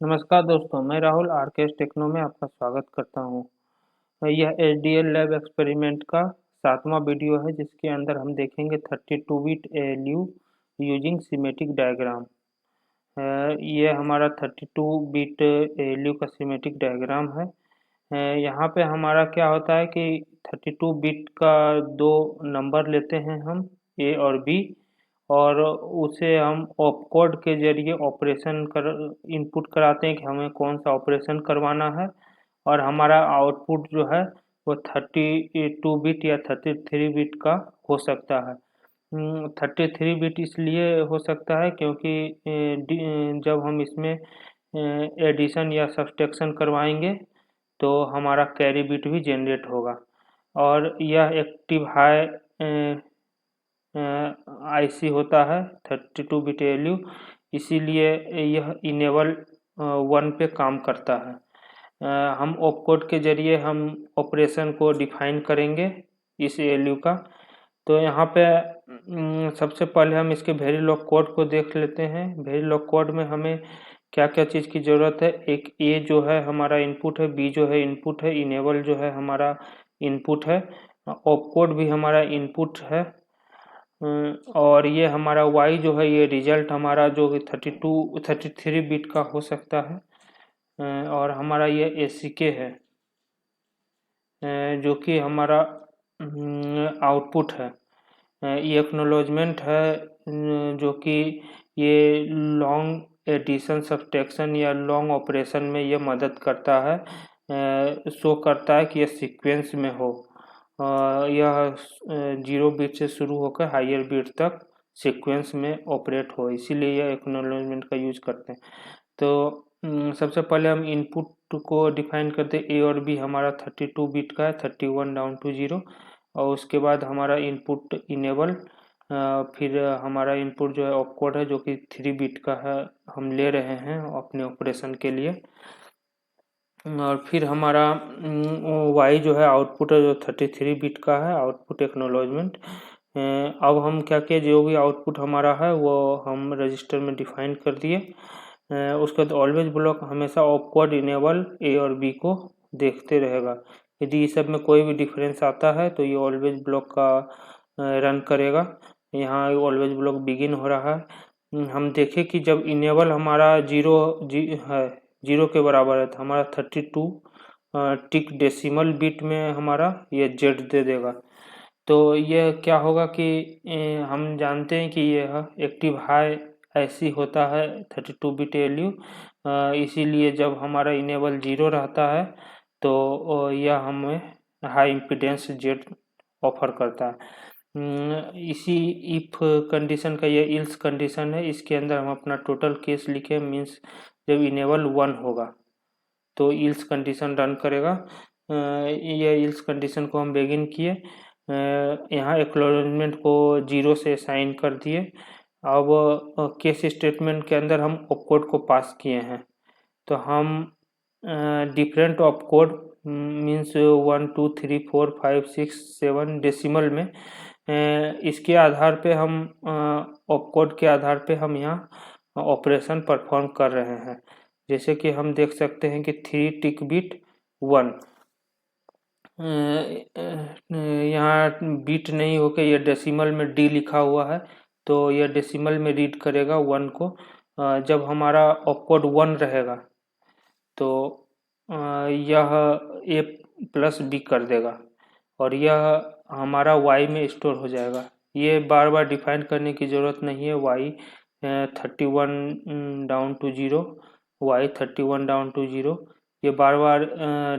नमस्कार दोस्तों, मैं राहुल आरकेएस टेक्नो में आपका स्वागत करता हूं। यह एचडीएल लैब एक्सपेरिमेंट का 7वां वीडियो है जिसके अंदर हम देखेंगे 32 bit ALU using schematic diagram. ये हमारा 32 बिट एएलयू का सीमेटिक डायग्राम है। यहाँ पे हमारा क्या होता है कि 32 बिट का दो नंबर लेते हैं हम, ए और बी, और उसे हम ऑपकोड के जरिए ऑपरेशन कर इनपुट कराते हैं कि हमें कौन सा ऑपरेशन करवाना है, और हमारा आउटपुट जो है वो 32 बिट या 33 बिट का हो सकता है। 33 बिट इसलिए हो सकता है क्योंकि जब हम इसमें एडिशन या सब्सट्रैक्शन करवाएंगे तो हमारा कैरी बिट भी जनरेट होगा। और यह एक्टिव हाई आईसी होता है 32 बिट एएलयू, इसीलिए यह इनेबल 1 पे काम करता है। हम ऑपकोड के जरिए हम ऑपरेशन को डिफाइन करेंगे इस एएलयू का। तो यहाँ पे सबसे पहले हम इसके वेरिलॉग कोड को देख लेते हैं। वेरिलॉग कोड में हमें क्या क्या चीज़ की ज़रूरत है। एक ए जो है हमारा इनपुट है, बी जो है इनपुट है, इनेबल जो है हमारा इनपुट है, ऑपकोड भी हमारा इनपुट है, और ये हमारा y जो है ये रिजल्ट हमारा जो कि 33 बिट का हो सकता है, और हमारा ये ACK है जो कि हमारा आउटपुट है। ये एक्नॉलेजमेंट है जो कि ये लॉन्ग एडिशन सब्सट्रैक्शन या लॉन्ग ऑपरेशन में ये मदद करता है, शो करता है कि यह सीक्वेंस में हो। यह 0 बिट से शुरू होकर हायर बिट तक सीक्वेंस में ऑपरेट हो, इसीलिए यह एक्नॉलेजमेंट का यूज करते हैं। तो सबसे पहले हम इनपुट को डिफाइन करते हैं। ए और बी हमारा 32 बिट का है, 31 डाउन टू 0, और उसके बाद हमारा इनपुट इनेबल, फिर हमारा इनपुट जो है ऑपकोड है जो कि 3 बिट का है, हम ले रहे हैं अपने ऑपरेशन के लिए। और फिर हमारा y जो है आउटपुट है जो 33 बिट का है, आउटपुट एक्नॉलेजमेंट। अब हम क्या किए, जो भी आउटपुट हमारा है वो हम रजिस्टर में डिफाइन कर दिए। उसके बाद ऑलवेज ब्लॉक हमेशा ऑपकोड इनेबल ए और बी को देखते रहेगा। यदि इस सब में कोई भी डिफरेंस आता है तो ये ऑलवेज ब्लॉक का रन करेगा। यहाँ ऑलवेज ब्लॉक बिगिन हो रहा है। हम देखें कि जब इनेबल हमारा जीरो के बराबर है तो हमारा 32 टिक डेसिमल बिट में हमारा ये जेड दे देगा। तो यह क्या होगा कि हम जानते हैं कि यह एक्टिव हाई ऐसी होता है 32 बिट एएलयू, इसीलिए जब हमारा इनेबल 0 रहता है तो यह हमें हाई इम्पीडेंस जेड ऑफर करता है। इसी इफ कंडीशन का ये इल्स कंडीशन है, इसके अंदर हम अपना टोटल केस लिखे, मीन्स जब इनेबल 1 होगा तो इल्स कंडीशन रन करेगा। ये इल्स कंडीशन को हम बिगिन किए, यहाँ एक्नॉलेजमेंट को 0 से साइन कर दिए। अब केस स्टेटमेंट के अंदर हम ऑपकोड को पास किए हैं, तो हम डिफरेंट ऑपकोड मीन्स 1 2 3 4 5 6 7 डेसिमल में, इसके आधार पे हम ऑपकोड के आधार पे हम यहाँ ऑपरेशन परफॉर्म कर रहे हैं। जैसे कि हम देख सकते हैं कि 3 टिक बिट 1, यहाँ बिट नहीं होकर यह डेसिमल में डी लिखा हुआ है, तो यह डेसिमल में रीड करेगा 1 को। जब हमारा ऑपकोड 1 रहेगा तो यह ए प्लस बी कर देगा और यह हमारा y में स्टोर हो जाएगा। ये बार बार डिफाइन करने की ज़रूरत नहीं है। y 31 down to 0, y 31 down to 0, ये बार बार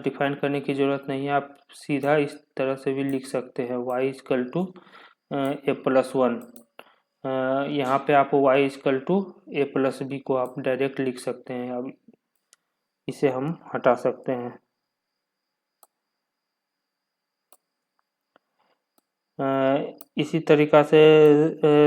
डिफाइन करने की ज़रूरत नहीं है। आप सीधा इस तरह से भी लिख सकते हैं, y equal to a plus 1। यहाँ पे आप y equal to a plus b को आप डायरेक्ट लिख सकते हैं। अब इसे हम हटा सकते हैं। इसी तरीक़ा से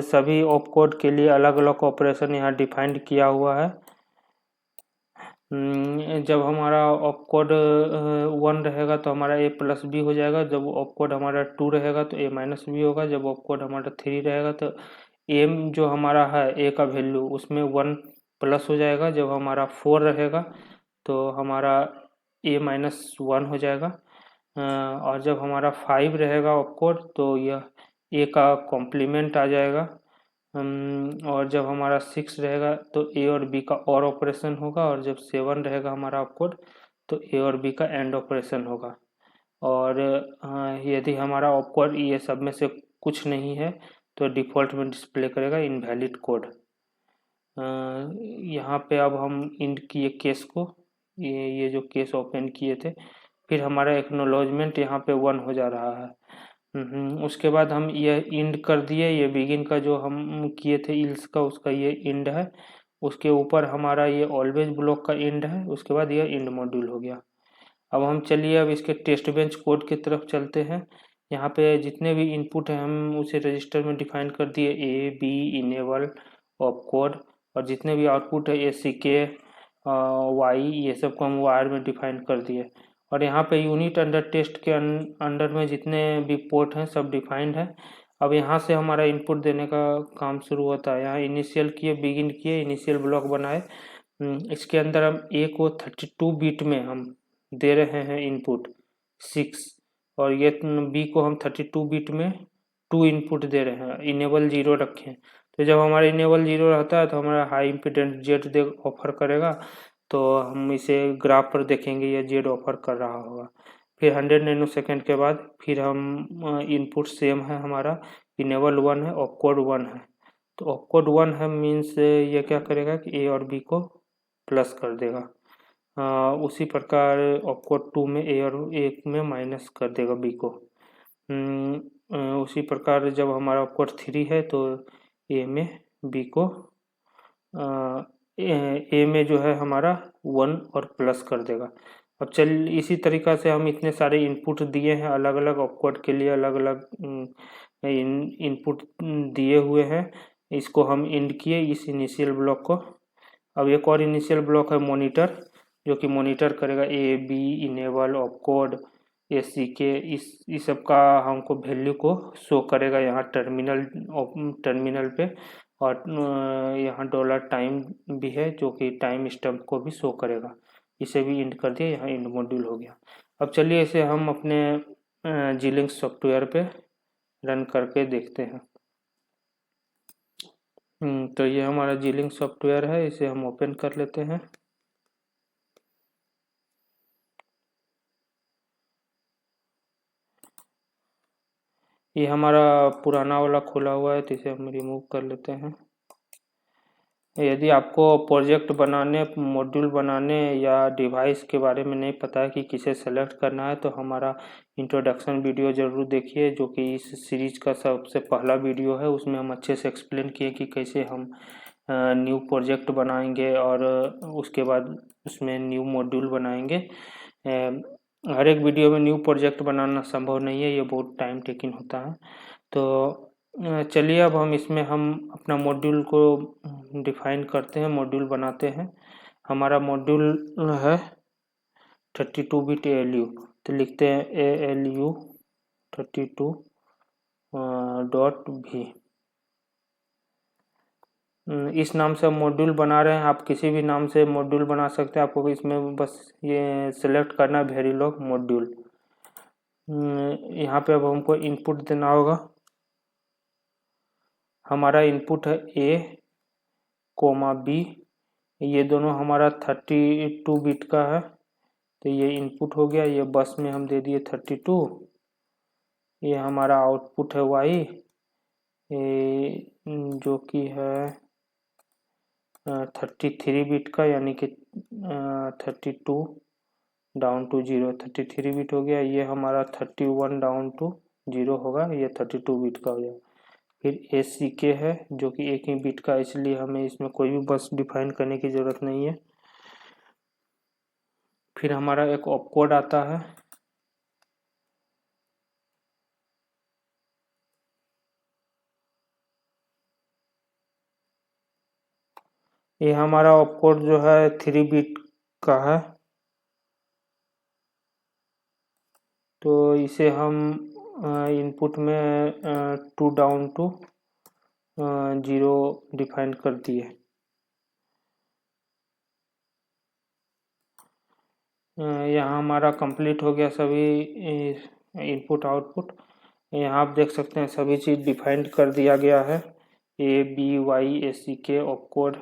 सभी ऑपकोड के लिए अलग अलग ऑपरेशन यहाँ डिफाइंड किया हुआ है। जब हमारा ऑपकोड 1 रहेगा तो हमारा ए प्लस बी हो जाएगा। जब ऑपकोड हमारा 2 रहेगा तो ए माइनस बी होगा। जब ऑपकोड हमारा 3 रहेगा तो एम जो हमारा है ए का वैल्यू उसमें 1 प्लस हो जाएगा, जब हमारा 4 रहेगा तो हमारा A-1 हो जाएगा, और जब हमारा 5 रहेगा ऑपकोड तो यह A का कॉम्प्लीमेंट आ जाएगा, और जब हमारा 6 रहेगा तो A और B का और ऑपरेशन होगा, और जब 7 रहेगा हमारा ऑपकोड तो A और B का एंड ऑपरेशन होगा। और यदि हमारा ऑपकोड ये सब में से कुछ नहीं है तो डिफ़ॉल्ट में डिस्प्ले करेगा इनवैलिड कोड। यहाँ पे अब हम इंड किए केस को, ये जो केस ओपन किए थे, फिर हमारा एक्नोलॉजमेंट यहाँ पे 1 हो जा रहा है। उसके बाद हम ये इंड कर दिए, ये बिगिन का जो हम किए थे इल्स का, उसका ये इंड है, उसके ऊपर हमारा ये ऑलवेज ब्लॉक का इंड है, उसके बाद ये इंड मॉड्यूल हो गया। अब हम चलिए अब इसके टेस्ट बेंच कोड की तरफ चलते हैं। यहाँ पे जितने भी इनपुट हैं हम उसे रजिस्टर में डिफाइन कर दिए, ए बी इनेबल ऑपकोड, और जितने भी आउटपुट है ACK वाई, ये सब को हम वायर में डिफाइन कर दिए। और यहाँ पे यूनिट अंडर टेस्ट के अंडर में जितने भी पोर्ट हैं सब डिफाइंड है। अब यहाँ से हमारा इनपुट देने का काम शुरू होता है। यहाँ इनिशियल किए, बिगिन किए, इनिशियल ब्लॉक बनाए, इसके अंदर हम A को 32 बिट में हम दे रहे हैं इनपुट 6, और ये B को हम 32 बिट में 2 इनपुट दे रहे हैं, इनेबल 0 रखें। तो जब हमारा इनेबल 0 रहता है तो हमारा हाई इम्पीडेंस Z ऑफर करेगा, तो हम इसे ग्राफ पर देखेंगे ये Z ऑफर कर रहा होगा। फिर 100 नैनो सेकेंड के बाद फिर हम इनपुट सेम है, हमारा इनेबल 1 है, ऑपकोड 1 है। तो ऑपकोड 1 है मीन्स ये क्या करेगा कि A और B को प्लस कर देगा। उसी प्रकार ऑपकोड 2 में A और 1 में माइनस कर देगा B को। उसी प्रकार जब हमारा ऑपकोड 3 है तो A में B को A में जो है हमारा 1 और प्लस कर देगा। अब चल इसी तरीक़ा से हम इतने सारे इनपुट दिए हैं, अलग अलग ऑपकोड के लिए अलग अलग इनपुट दिए हुए हैं। इसको हम इंड किए इस इनिशियल ब्लॉक को। अब एक और इनिशियल ब्लॉक है मॉनिटर, जो कि मॉनिटर करेगा A B enable opcode ACK, इस सब का हमको वैल्यू को शो करेगा यहाँ टर्मिनल पे। और यहाँ डॉलर टाइम भी है जो कि टाइम स्टम्प को भी शो करेगा। इसे भी इंड कर दिया, यहाँ इंड मॉड्यूल हो गया। अब चलिए इसे हम अपने Xilinx सॉफ्टवेयर पे रन करके देखते हैं। तो ये हमारा Xilinx सॉफ्टवेयर है, इसे हम ओपन कर लेते हैं। ये हमारा पुराना वाला खुला हुआ है तो इसे हम रिमूव कर लेते हैं। यदि आपको प्रोजेक्ट बनाने, मॉड्यूल बनाने या डिवाइस के बारे में नहीं पता है कि किसे सेलेक्ट करना है, तो हमारा इंट्रोडक्शन वीडियो ज़रूर देखिए, जो कि इस सीरीज का सबसे पहला वीडियो है। उसमें हम अच्छे से एक्सप्लेन किए कि कैसे हम न्यू प्रोजेक्ट बनाएंगे और उसके बाद उसमें न्यू मॉड्यूल बनाएंगे। हर एक वीडियो में न्यू प्रोजेक्ट बनाना संभव नहीं है, ये बहुत टाइम टेकिंग होता है। तो चलिए अब हम इसमें हम अपना मॉड्यूल को डिफाइन करते हैं, मॉड्यूल बनाते हैं। हमारा मॉड्यूल है 32 बिट ALU, तो लिखते हैं ALU 32.v। इस नाम से हम मॉड्यूल बना रहे हैं, आप किसी भी नाम से मॉड्यूल बना सकते हैं। आपको इसमें बस ये सेलेक्ट करना है वेरिलॉग मॉड्यूल। यहाँ पे अब हमको इनपुट देना होगा। हमारा इनपुट है A, B, ये दोनों हमारा 32 बिट का है, तो ये इनपुट हो गया। ये बस में हम दे दिए 32। ये हमारा आउटपुट है Y, जो कि है 33 बिट का, यानी कि 32 डाउन टू 0, 33 बिट हो गया। ये हमारा 31 डाउन टू 0 होगा, ये 32 बिट का हो गया। फिर ACK है जो कि 1 ही बिट का, इसलिए हमें इसमें कोई भी बस डिफाइन करने की ज़रूरत नहीं है। फिर हमारा एक ऑपकोड आता है, ये हमारा ऑपकोड जो है 3 बिट का है, तो इसे हम इनपुट में 2 डाउन टू 0 डिफाइन कर दिए। यहाँ हमारा कंप्लीट हो गया सभी इनपुट आउटपुट। यहाँ आप देख सकते हैं सभी चीज़ डिफाइंड कर दिया गया है, ए बी वाई ए सी के ऑपकोड।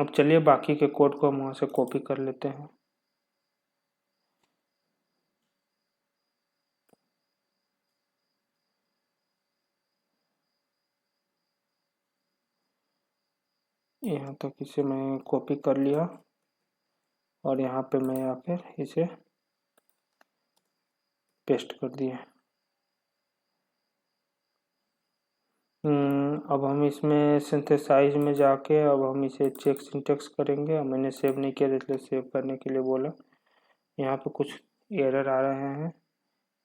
अब चलिए बाकी के कोड को हम वहाँ से कॉपी कर लेते हैं। यहाँ तक इसे मैं कॉपी कर लिया और यहाँ पे मैं आकर इसे पेस्ट कर दिया। अब हम इसमें सिंथेसाइज में जाके अब हम इसे चेक सिंटेक्स करेंगे। मैंने सेव नहीं किया इसलिए सेव करने के लिए बोला। यहाँ पे कुछ एरर आ रहे हैं।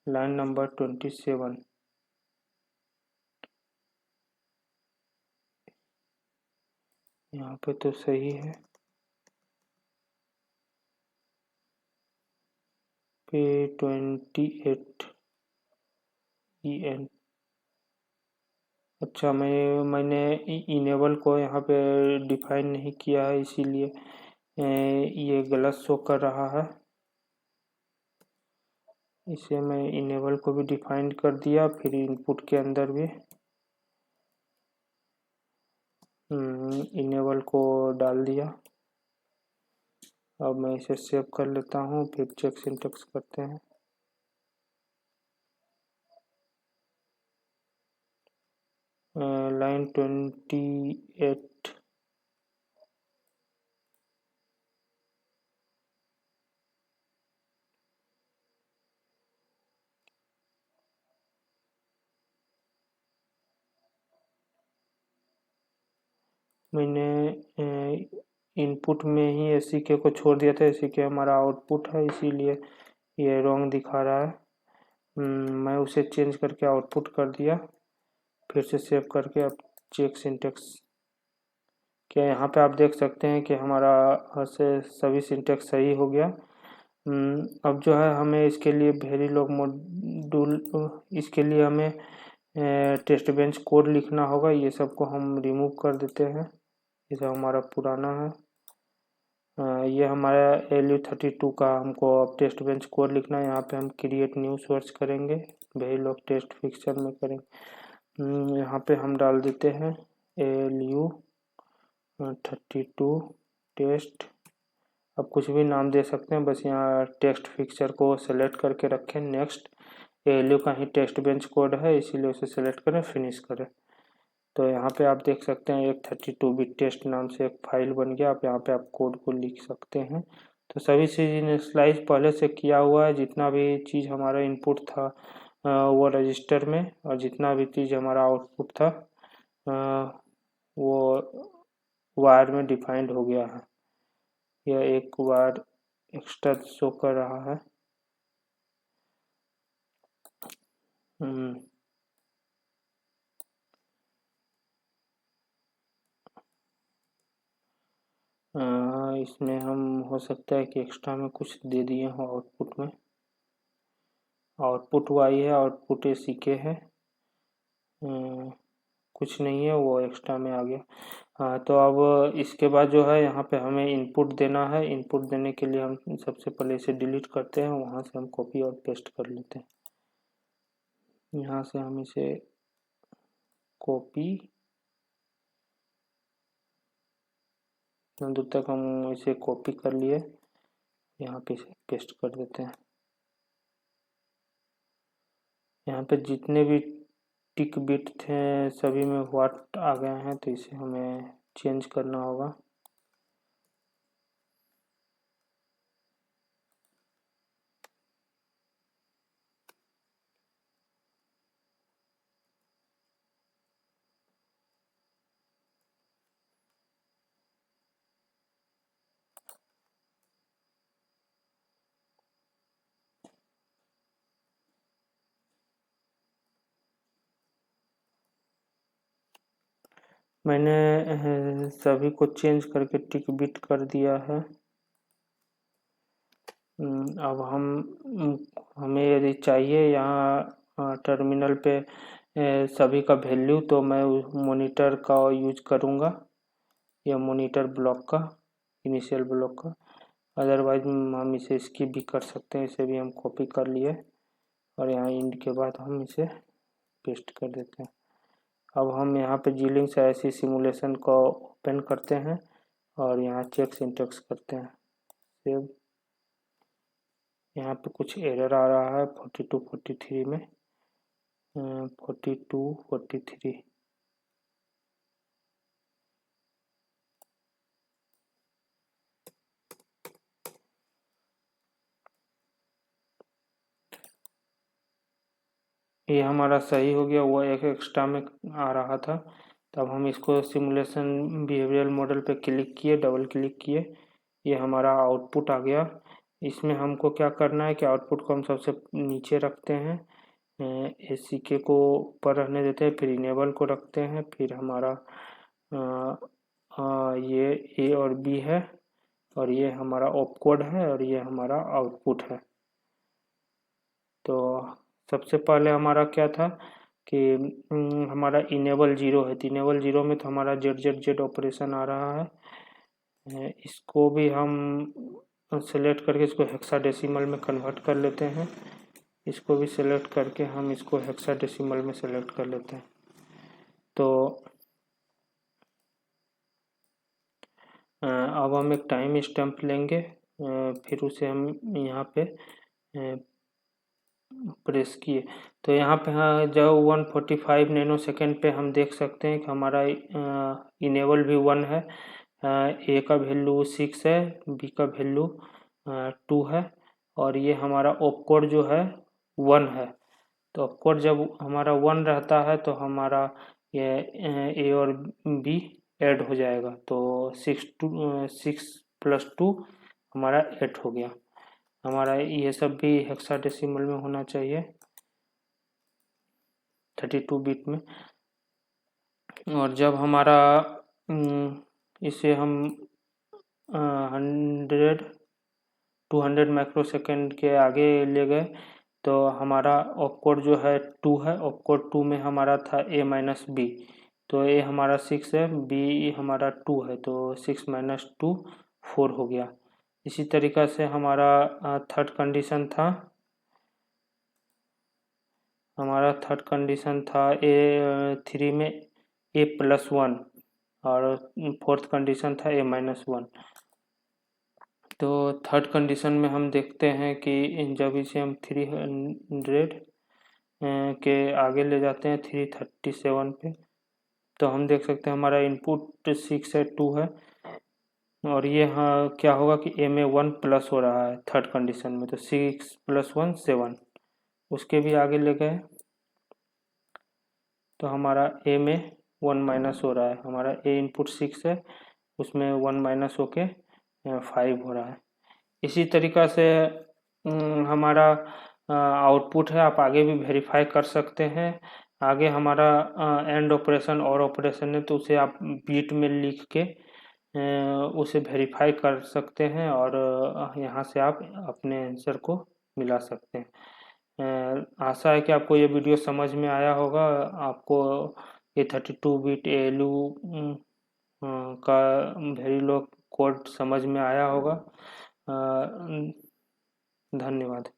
लाइन नंबर 27 यहाँ पे तो सही है। P28 EN। अच्छा, मैंने इनेबल को यहाँ पे डिफाइन नहीं किया है, इसीलिए ये गलत शो कर रहा है। इसे मैं इनेबल को भी डिफाइन कर दिया, फिर इनपुट के अंदर भी इनेबल को डाल दिया। अब मैं इसे सेव कर लेता हूँ, फिर चेक सिंटेक्स करते हैं। लाइन 28 मैंने इनपुट में ही एस के को छोड़ दिया था। एस के हमारा आउटपुट है, इसीलिए ये रॉन्ग दिखा रहा है। मैं उसे चेंज करके आउटपुट कर दिया, फिर से सेव करके अब चेक सिंटेक्स क्या। यहाँ पे आप देख सकते हैं कि हमारा से सभी सिंटेक्स सही हो गया। अब जो है हमें इसके लिए वेरिलॉग मॉड्यूल, इसके लिए हमें टेस्ट बेंच कोड लिखना होगा। ये सब को हम रिमूव कर देते हैं, ये सब हमारा पुराना है। ये हमारा LU32 का हमको अब टेस्ट बेंच कोड लिखना है। यहाँ पे हम क्रिएट न्यू सोर्स करेंगे, वेरिलॉग टेस्ट फिक्सर में करेंगे। यहाँ पे हम डाल देते हैं LU32 टेस्ट। अब कुछ भी नाम दे सकते हैं, बस यहाँ टेक्स्ट फिक्सर को सेलेक्ट करके रखें। नेक्स्ट, LU का ही टेस्ट बेंच कोड है, इसीलिए उसे सेलेक्ट करें, फिनिश करें। तो यहाँ पे आप देख सकते हैं एक 32 बिट टेस्ट नाम से एक फाइल बन गया। आप यहाँ पे आप कोड को लिख सकते हैं। तो सभी चीज़ इनिशियलाइज पहले से किया हुआ है। जितना भी चीज़ हमारा इनपुट था वो रजिस्टर में, और जितना भी चीज़ हमारा आउटपुट था वो वायर में डिफाइंड हो गया है। यह एक वायर एक्स्ट्रा शो कर रहा है। इसमें हम हो सकता है कि एक्स्ट्रा में कुछ दे दिए हो आउटपुट में। आउटपुट वाई है, आउटपुट एसी के है, कुछ नहीं है, वो एक्स्ट्रा में आ गया। हाँ, तो अब इसके बाद जो है यहाँ पे हमें इनपुट देना है। इनपुट देने के लिए हम सबसे पहले इसे डिलीट करते हैं, वहाँ से हम कॉपी और पेस्ट कर लेते हैं। यहाँ से हम इसे कॉपी, दूर तक हम इसे कॉपी कर लिए, यहाँ पे इसे पेस्ट कर देते हैं। यहाँ पे जितने भी टिक बिट थे सभी में व्हाट आ गए हैं, तो इसे हमें चेंज करना होगा। मैंने सभी को चेंज करके टिक बिट कर दिया है। अब हमें यदि चाहिए यहाँ टर्मिनल पे सभी का वैल्यू, तो मैं मॉनिटर का यूज करूँगा, या मॉनिटर ब्लॉक का। इनिशियल ब्लॉक का। अदरवाइज हम इसे स्किप भी कर सकते हैं, इसे भी हम कॉपी कर लिए और यहाँ इंड के बाद हम इसे पेस्ट कर देते हैं। अब हम यहाँ पे जीलिंक्स ऐसी सिमुलेशन को ओपन करते हैं और यहाँ चेक सिंटैक्स करते हैं सेव। यहाँ पे कुछ एरर आ रहा है 42 43 में 42 43। ये हमारा सही हो गया, वो एक एक्स्ट्रा में आ रहा था। तब हम इसको सिमुलेशन बिहेवियरल मॉडल पे क्लिक किए, डबल क्लिक किए, ये हमारा आउटपुट आ गया। इसमें हमको क्या करना है कि आउटपुट को हम सबसे नीचे रखते हैं, ACK को ऊपर रहने देते हैं, फिर इनेबल को रखते हैं, फिर हमारा ये A और B है और ये हमारा ऑपकोड है और ये हमारा आउटपुट है। तो सबसे पहले हमारा क्या था कि हमारा इनेबल 0 है, तो इनेबल 0 में तो हमारा Z ऑपरेशन आ रहा है। इसको भी हम सेलेक्ट करके इसको हेक्साडेसिमल में कन्वर्ट कर लेते हैं। इसको भी सेलेक्ट करके हम इसको हेक्साडेसिमल में सेलेक्ट कर लेते हैं। तो अब हम एक टाइम स्टैम्प लेंगे, फिर उसे हम यहाँ पे प्रेस किए तो यहाँ पे हाँ जो 145 नैनो सेकेंड पे हम देख सकते हैं कि हमारा इनेबल भी 1 है, A का वैल्यू 6 है, B का वैल्यू 2 है और ये हमारा ऑपकोड जो है 1 है। तो ऑपकोड जब हमारा 1 रहता है तो हमारा ये A और B ऐड हो जाएगा, तो 6 + 2 हमारा 8 हो गया। हमारा ये सब भी हेक्साडेसिमल में होना चाहिए 32 बिट में। और जब हमारा इसे हम 200 माइक्रोसेकंड के आगे ले गए तो हमारा ऑपकोड जो है 2 है, ऑपकोड 2 में हमारा था A-B, तो A हमारा 6 है, B हमारा 2 है, तो 6 - 2 4 हो गया। इसी तरीक़ा से हमारा थर्ड कंडीशन था, A3 में A+1 और फोर्थ कंडीशन था A-1। तो थर्ड कंडीशन में हम देखते हैं कि जब इसे हम 300 के आगे ले जाते हैं 337 पे, तो हम देख सकते हैं हमारा इनपुट 6 है, 2 है और ये हाँ क्या होगा कि A में 1 प्लस हो रहा है थर्ड कंडीशन में, तो 6 + 1 7। उसके भी आगे ले गए तो हमारा A में 1 माइनस हो रहा है, हमारा A इनपुट 6 है, उसमें 1 माइनस होके 5 हो रहा है। इसी तरीक़ा से हमारा आउटपुट है, आप आगे भी वेरीफाई कर सकते हैं। आगे हमारा एंड ऑपरेशन और ऑपरेशन है, तो उसे आप बीट में लिख के उसे वेरीफाई कर सकते हैं और यहाँ से आप अपने आंसर को मिला सकते हैं। आशा है कि आपको ये वीडियो समझ में आया होगा, आपको ये 32 बिट ALU का वेरिलॉग कोड समझ में आया होगा। धन्यवाद।